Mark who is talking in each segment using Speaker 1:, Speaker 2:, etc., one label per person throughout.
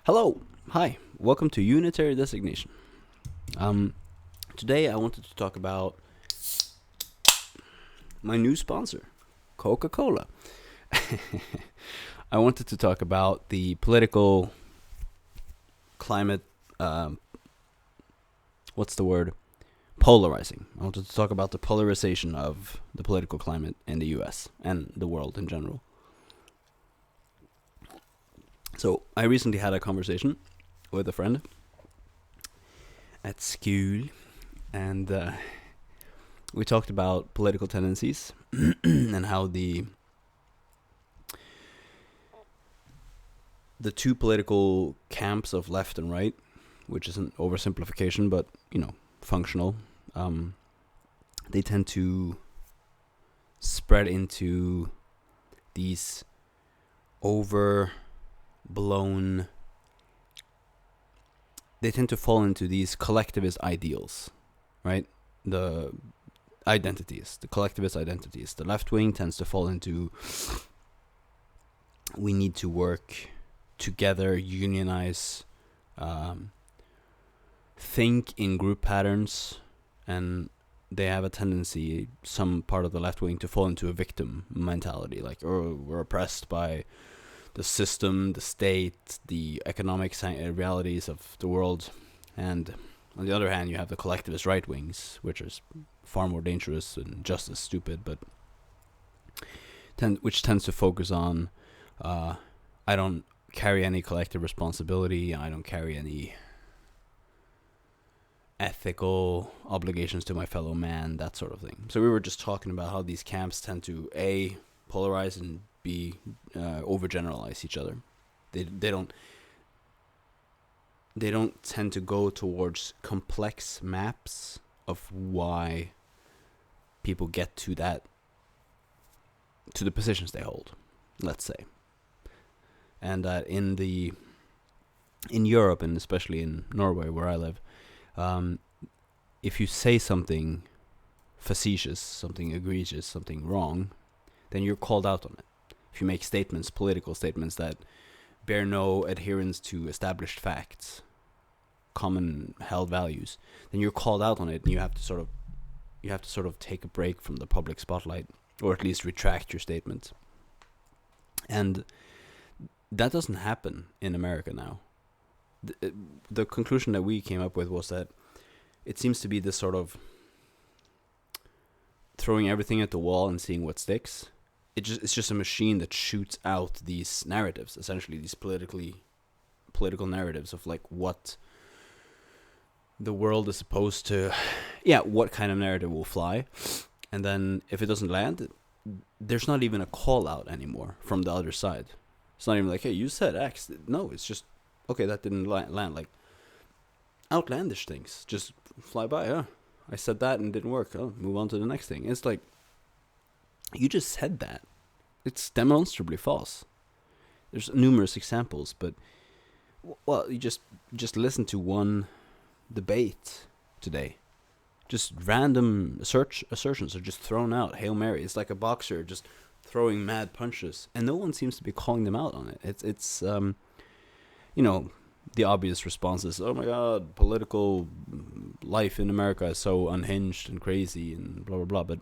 Speaker 1: Hello, hi, welcome to Unitary designation. Today I wanted to talk about my new sponsor, Coca-Cola. I wanted to talk about the political climate. What's the word? Polarizing. I wanted to talk about the polarization of the political climate in the U.S. and the world in general. So I recently had a conversation with a friend at school, and we talked about political tendencies and how the two political camps of left and right, which is an oversimplification, but functional, they tend to spread into these overblown. They tend to fall into these collectivist ideals, right? The collectivist identities. The left wing tends to fall into we need to work together, unionize, think in group patterns, and they have a tendency, some part of the left wing, to fall into a victim mentality, like, oh, we're oppressed by the system, the state, the economic realities of the world. And on the other hand, you have the collectivist right wings, which is far more dangerous and just as stupid, but which tends to focus on, I don't carry any collective responsibility, I don't carry any ethical obligations to my fellow man, that sort of thing. So we were just talking about how these camps tend to A, polarize, and B, overgeneralize each other. They don't tend to go towards complex maps of why people get to the positions they hold, let's say. And that in Europe, and especially in Norway where I live, if you say something facetious, something egregious, something wrong, then you're called out on it. If you make statements, political statements that bear no adherence to established facts, common held values, then you're called out on it, and you have to sort of take a break from the public spotlight, or at least retract your statement. And that doesn't happen in America now. The conclusion that we came up with was that it seems to be this sort of throwing everything at the wall and seeing what sticks. It's just a machine that shoots out these narratives, essentially these political narratives of like what the world is supposed to, what kind of narrative will fly. And then if it doesn't land, there's not even a call out anymore from the other side. It's not even like, hey, you said X. No, it's just, okay, that didn't land. Like, outlandish things just fly by. I said that and it didn't work. I'll move on to the next thing. It's like, you just said that. It's demonstrably false. There's numerous examples, but, well, you just listen to one debate today. Just random assertions are just thrown out. Hail Mary. It's like a boxer just throwing mad punches, and no one seems to be calling them out on it. It's the obvious response is, oh my god, political life in America is so unhinged and crazy and blah blah blah. But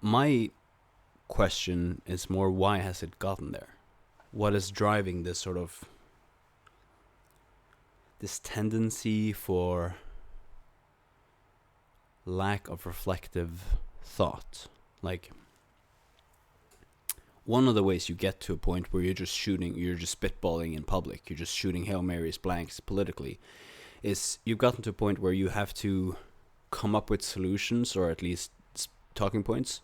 Speaker 1: my question is more, why has it gotten there? What is driving this sort of this tendency for lack of reflective thought? Like, one of the ways you get to a point where you're just spitballing in public, you're just shooting Hail Marys, blanks politically, is you've gotten to a point where you have to come up with solutions, or at least talking points,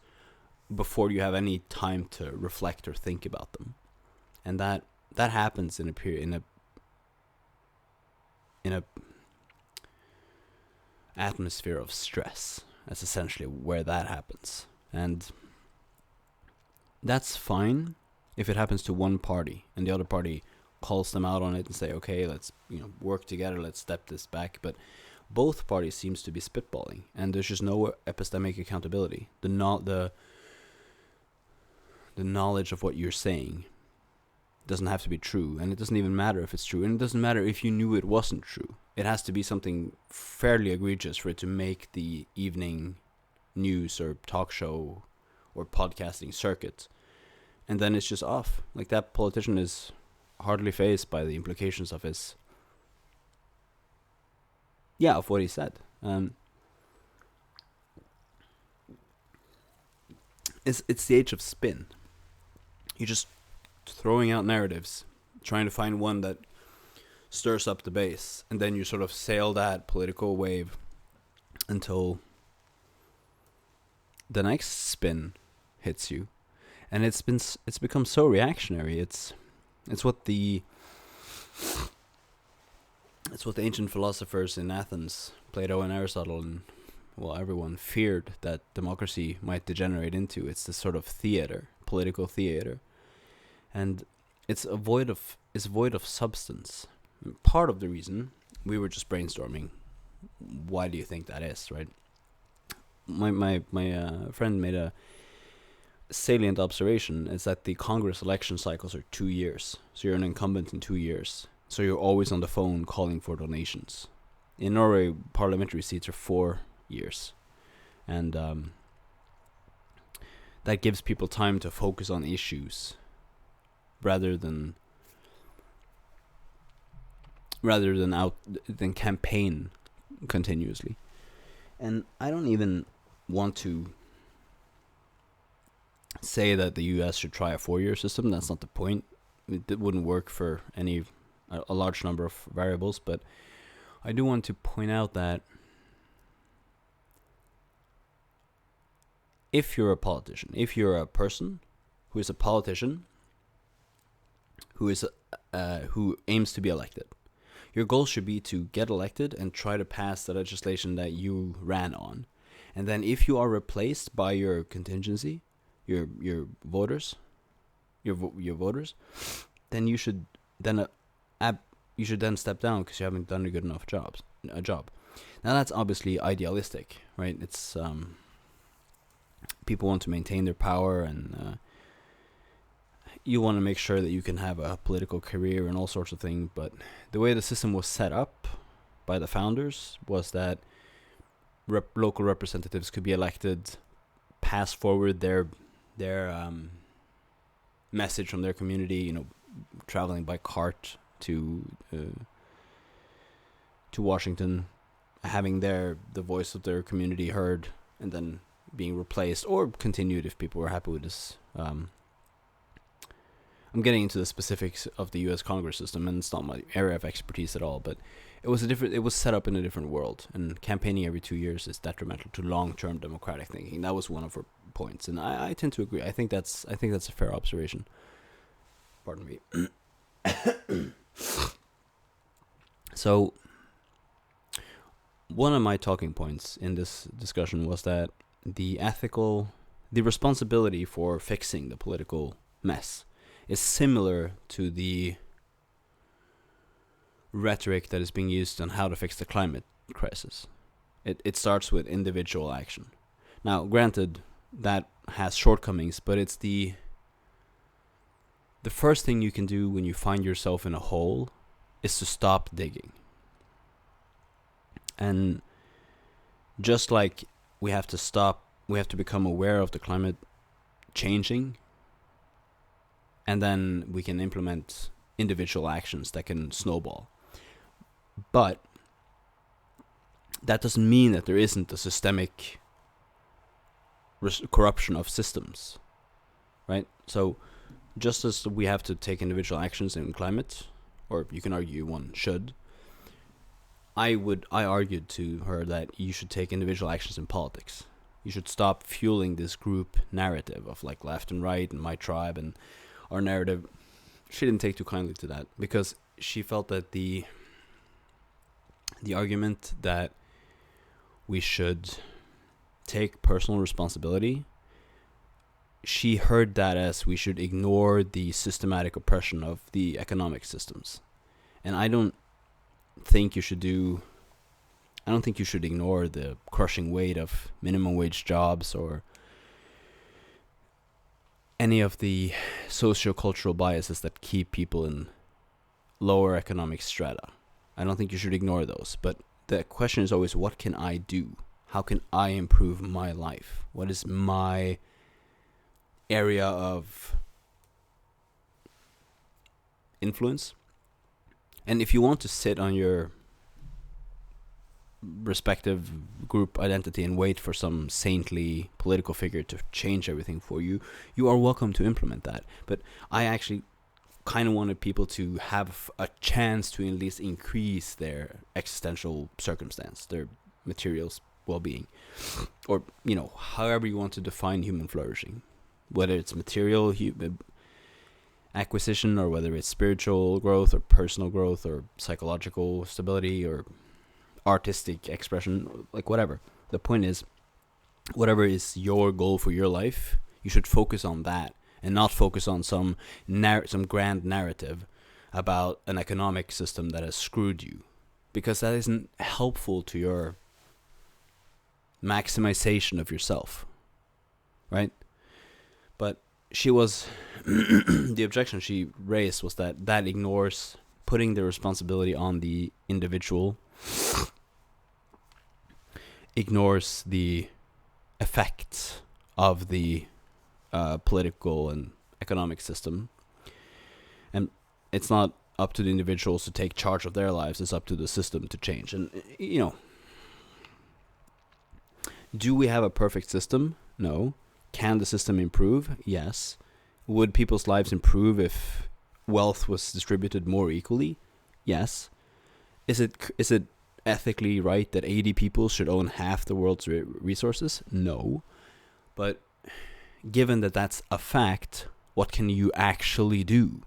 Speaker 1: before you have any time to reflect or think about them. And that happens in a atmosphere of stress. That's essentially where that happens. And that's fine if it happens to one party and the other party calls them out on it and say, okay, let's work together, let's step this back. But both parties seems to be spitballing, and there's just no epistemic accountability. The knowledge of what you're saying It doesn't have to be true, and it doesn't even matter if it's true, and it doesn't matter if you knew it wasn't true. It has to be something fairly egregious for it to make the evening news or talk show or podcasting circuit, and then it's just off. Like, that politician is hardly fazed by the implications of his, of what he said. It's the age of spin. You're just throwing out narratives, trying to find one that stirs up the base, and then you sort of sail that political wave until the next spin hits you, and it's become so reactionary. It's what the ancient philosophers in Athens, Plato and Aristotle, and everyone feared that democracy might degenerate into. It's this sort of theater, political theater, and it's void of substance. Part of the reason, we were just brainstorming, why do you think that is, right? My friend made a salient observation, is that the Congress election cycles are 2 years. So you're an incumbent in 2 years. So you're always on the phone calling for donations. In Norway, parliamentary seats are 4 years. And that gives people time to focus on issues rather than campaign continuously. And I don't even want to say that the US should try a 4-year system. That's not the point. It wouldn't work for a large number of variables, but I do want to point out that if you're a politician, if you're a person who is a politician, who aims to be elected, your goal should be to get elected and try to pass the legislation that you ran on. And then if you are replaced by your contingency, your voters, then you should then step down because you haven't done a good enough job. Now that's obviously idealistic, right? It's people want to maintain their power, and you want to make sure that you can have a political career and all sorts of things. But the way the system was set up by the founders was that local representatives could be elected, pass forward their message from their community, traveling by cart to Washington, having the voice of their community heard, and then being replaced or continued if people were happy with this. I'm getting into the specifics of the U.S. Congress system, and it's not my area of expertise at all, but it was set up in a different world, and campaigning every 2 years is detrimental to long-term democratic thinking. That was one of her points, and I tend to agree. I think that's a fair observation. Pardon me. So, one of my talking points in this discussion was that the responsibility for fixing the political mess is similar to the rhetoric that is being used on how to fix the climate crisis. It starts with individual action. Now, granted, that has shortcomings, but it's the first thing you can do when you find yourself in a hole is to stop digging. And just like we have to become aware of the climate changing, and then we can implement individual actions that can snowball. But that doesn't mean that there isn't a systemic corruption of systems, right? So just as we have to take individual actions in climate, or you can argue one should, I argued to her that you should take individual actions in politics. You should stop fueling this group narrative of like left and right and my tribe and our narrative. She didn't take too kindly to that, because she felt that the argument that we should take personal responsibility, she heard that as we should ignore the systematic oppression of the economic systems. And I don't think you should ignore the crushing weight of minimum wage jobs or any of the socio-cultural biases that keep people in lower economic strata. I don't think you should ignore those, but the question is always, what can I do? How can I improve my life? What is my area of influence? And if you want to sit on your respective group identity and wait for some saintly political figure to change everything for you, you are welcome to implement that. But I actually kind of wanted people to have a chance to at least increase their existential circumstance, their material well-being, or, you know, however you want to define human flourishing, whether it's material acquisition, or whether it's spiritual growth or personal growth or psychological stability or artistic expression, like whatever. The point is, whatever is your goal for your life, you should focus on that and not focus on some grand narrative about an economic system that has screwed you, because that isn't helpful to your maximization of yourself, right? But she was the objection she raised was that ignores putting the responsibility on the individual, ignores the effects of the political and economic system, and it's not up to the individuals to take charge of their lives, it's up to the system to change. And, you know, do we have a perfect system? No. Can the system improve? Yes. Would people's lives improve if wealth was distributed more equally? Yes. Is it ethically right that 80 people should own half the world's resources? No. But given that that's a fact, what can you actually do?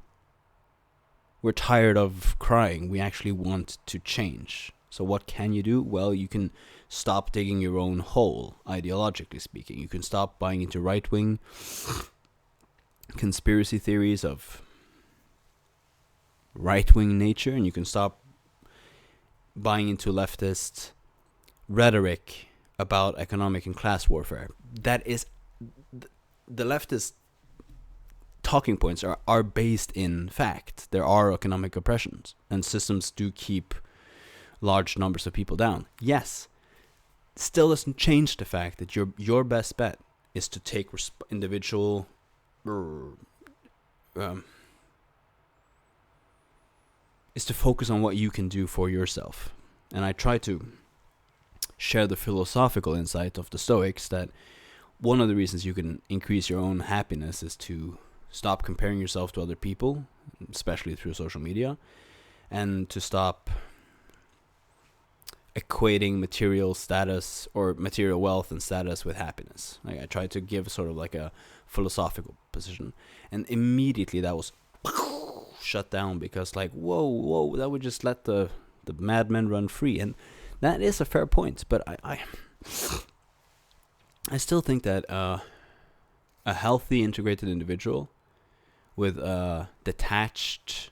Speaker 1: We're tired of crying. We actually want to change. So what can you do? Well, you can stop digging your own hole, ideologically speaking. You can stop buying into right-wing conspiracy theories of right-wing nature, and you can stop buying into leftist rhetoric about economic and class warfare. That is, the leftist talking points are based in fact. There are economic oppressions, and systems do keep large numbers of people down. Yes, still doesn't change the fact that your best bet is to take individual is to focus on what you can do for yourself. And I try to share the philosophical insight of the Stoics that one of the reasons you can increase your own happiness is to stop comparing yourself to other people, especially through social media, and to stop equating material status or material wealth and status with happiness. Like, I tried to give sort of like a philosophical position, and immediately that was shut down, because like, whoa, that would just let the madmen run free. And that is a fair point, but I still think that a healthy integrated individual with detached,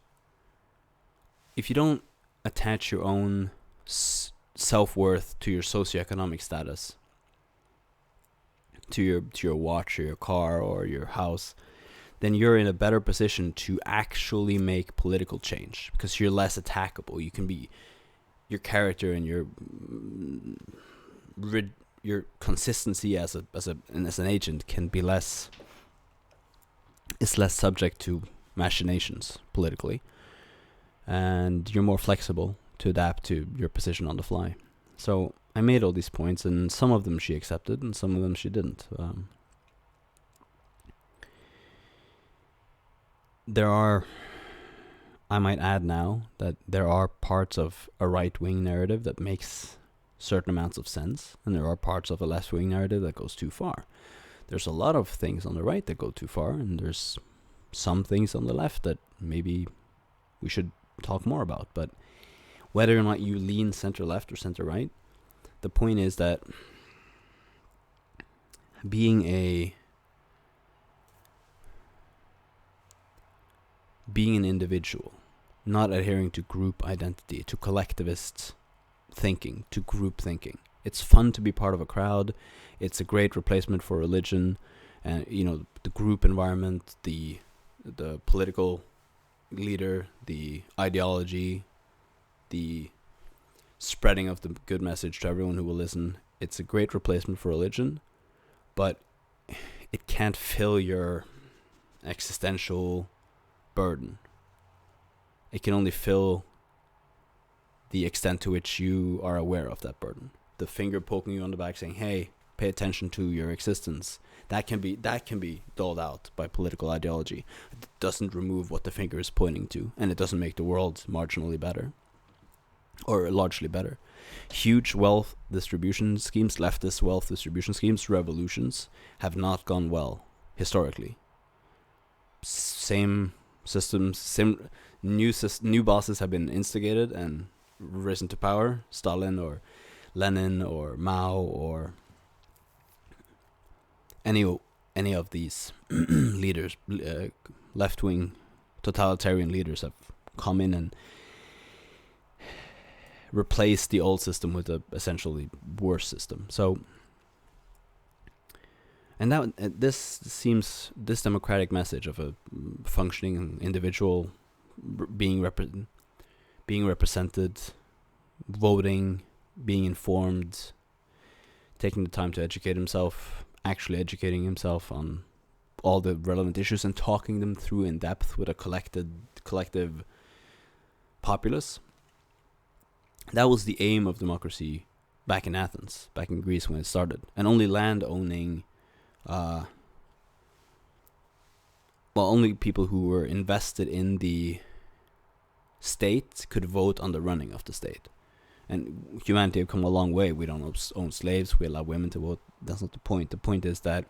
Speaker 1: if you don't attach your own self-worth to your socioeconomic status, to your watch or your car or your house, then you're in a better position to actually make political change, because you're less attackable. You can be, your character and your consistency as an agent can be less subject to machinations politically, and you're more flexible to adapt to your position on the fly. So I made all these points, and some of them she accepted and some of them she didn't. There are, I might add now, that there are parts of a right-wing narrative that makes certain amounts of sense, and there are parts of a left-wing narrative that goes too far. There's a lot of things on the right that go too far, and there's some things on the left that maybe we should talk more about. But whether or not you lean center-left or center-right, the point is that being an individual, not adhering to group identity, to collectivist thinking, to group thinking. It's fun to be part of a crowd. It's a great replacement for religion. and the group environment, the political leader, the ideology, the spreading of the good message to everyone who will listen. It's a great replacement for religion, but it can't fill your existential burden. It can only fill the extent to which you are aware of that burden. The finger poking you on the back saying, hey, pay attention to your existence. That can be doled out by political ideology. It doesn't remove what the finger is pointing to, and it doesn't make the world marginally better or largely better. Huge wealth distribution schemes, leftist wealth distribution schemes, revolutions have not gone well historically. Same systems, new bosses have been instigated and risen to power. Stalin or Lenin or Mao or any of these leaders, left-wing totalitarian leaders, have come in and replaced the old system with a essentially worse system. So, and this democratic message of a functioning individual being represented, voting, being informed, taking the time to educate himself, actually educating himself on all the relevant issues and talking them through in depth with a collective populace. That was the aim of democracy back in Athens, back in Greece when it started. And only land-owning, only people who were invested in the state could vote on the running of the state. And humanity have come a long way. We don't own slaves. We allow women to vote. That's not the point. The point is that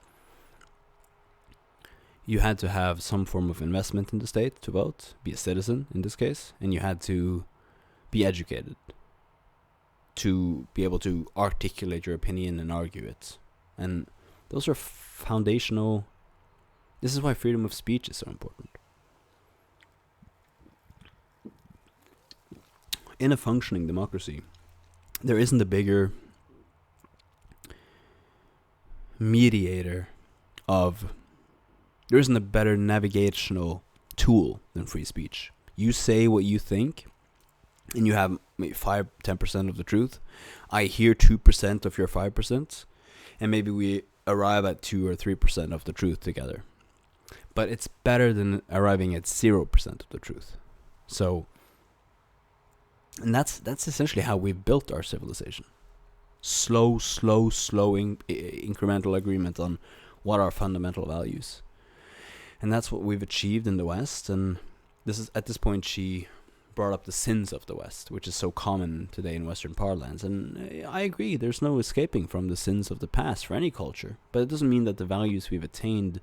Speaker 1: you had to have some form of investment in the state to vote, be a citizen in this case, and you had to be educated to be able to articulate your opinion and argue it. And those are foundational. This is why freedom of speech is so important. In a functioning democracy, there isn't a bigger mediator there isn't a better navigational tool than free speech. You say what you think, and you have maybe 5-10% of the truth. I hear 2% of your 5%, and maybe we arrive at 2 or 3% of the truth together. But it's better than arriving at 0% of the truth. So, and that's essentially how we've built our civilization. Slow, incremental agreement on what are fundamental values. And that's what we've achieved in the West. And at this point, she brought up the sins of the West, which is so common today in Western parlance. And I agree, there's no escaping from the sins of the past for any culture. But it doesn't mean that the values we've attained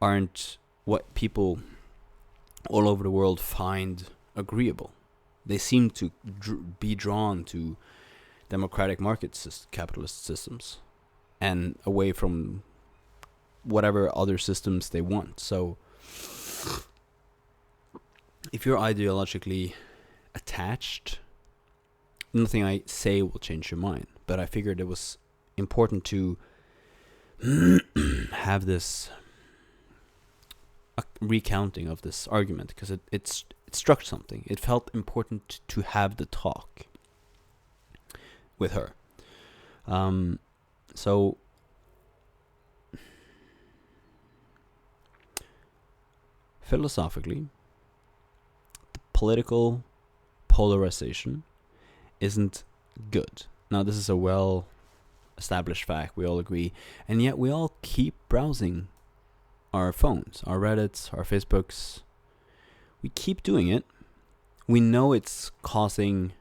Speaker 1: aren't what people all over the world find agreeable. They seem to be drawn to democratic capitalist systems and away from whatever other systems they want. So if you're ideologically attached, nothing I say will change your mind. But I figured it was important to have this recounting of this argument, because it struck something. It felt important to have the talk with her. So philosophically, the political polarization isn't good. Now, this is a well-established fact. We all agree. And yet we all keep browsing our phones, our Reddits, our Facebooks. We keep doing it. We know it's causing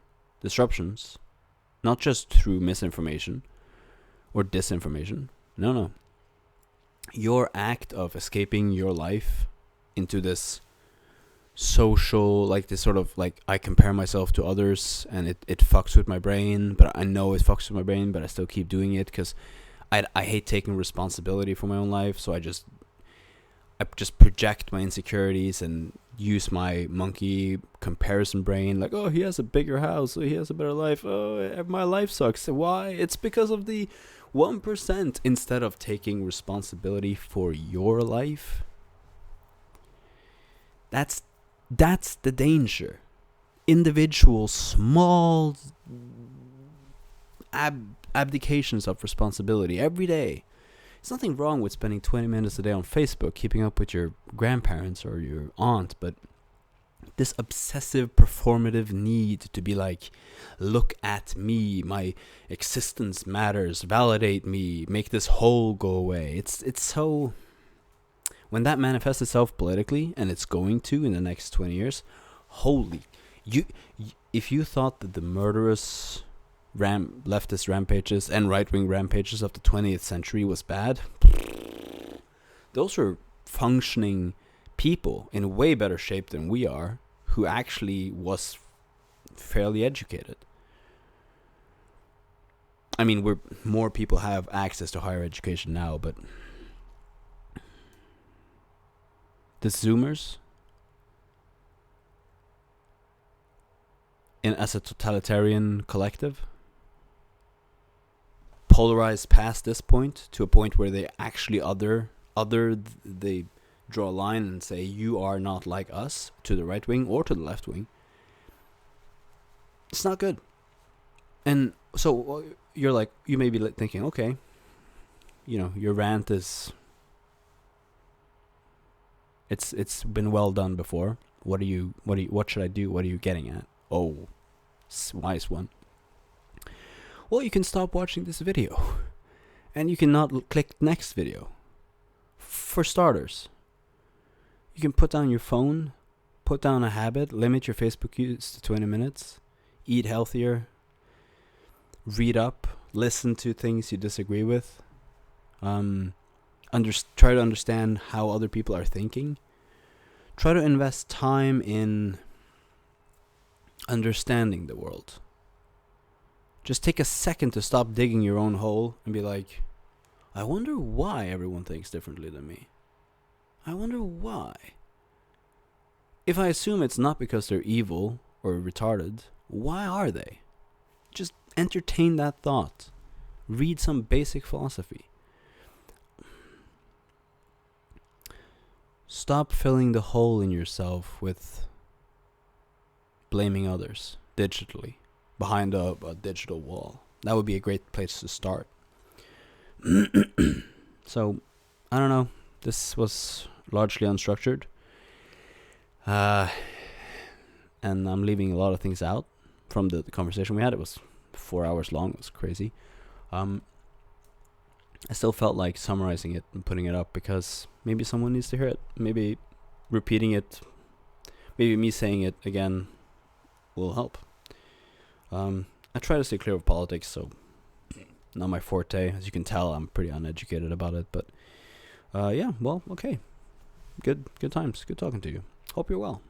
Speaker 1: disruptions, not just through misinformation or disinformation. No. Your act of escaping your life into this social, like this sort of like, I compare myself to others and it fucks with my brain, but I know it fucks with my brain, but I still keep doing it because I hate taking responsibility for my own life. So I just project my insecurities and use my monkey comparison brain, like, oh, he has a bigger house, oh, he has a better life, oh, my life sucks. Why? It's because of the 1% instead of taking responsibility for your life. That's the danger. Individual small abdications of responsibility every day. There's nothing wrong with spending 20 minutes a day on Facebook, keeping up with your grandparents or your aunt, but this obsessive performative need to be like, look at me, my existence matters, validate me, make this whole go away. It's so, when that manifests itself politically, and it's going to in the next 20 years, holy, if you thought that the murderous leftist rampages and right-wing rampages of the 20th century was bad, those were functioning people in way better shape than we are, who actually was fairly educated. I mean, more people have access to higher education now, but the Zoomers, as a totalitarian collective, polarized past this point to a point where they actually they draw a line and say, you are not like us, to the right wing or to the left wing. It's not good. And so you're like, you may be thinking, okay, your rant is, it's been well done before. What should I do? What are you getting at? Oh, wise one. Well, you can stop watching this video, and you can not click next video. For starters, you can put down your phone, put down a habit, limit your Facebook use to 20 minutes, eat healthier, read up, listen to things you disagree with, try to understand how other people are thinking, try to invest time in understanding the world. Just take a second to stop digging your own hole and be like, I wonder why everyone thinks differently than me. I wonder why. If I assume it's not because they're evil or retarded, why are they? Just entertain that thought. Read some basic philosophy. Stop filling the hole in yourself with blaming others digitally behind a digital wall. That would be a great place to start. So, I don't know. This was largely unstructured. And I'm leaving a lot of things out from the conversation we had. It was 4 hours long. It was crazy. I still felt like summarizing it and putting it up because maybe someone needs to hear it. Maybe repeating it, maybe me saying it again will help. I try to stay clear of politics, so not my forte. As you can tell, I'm pretty uneducated about it. But yeah, well, okay. Good times. Good talking to you. Hope you're well.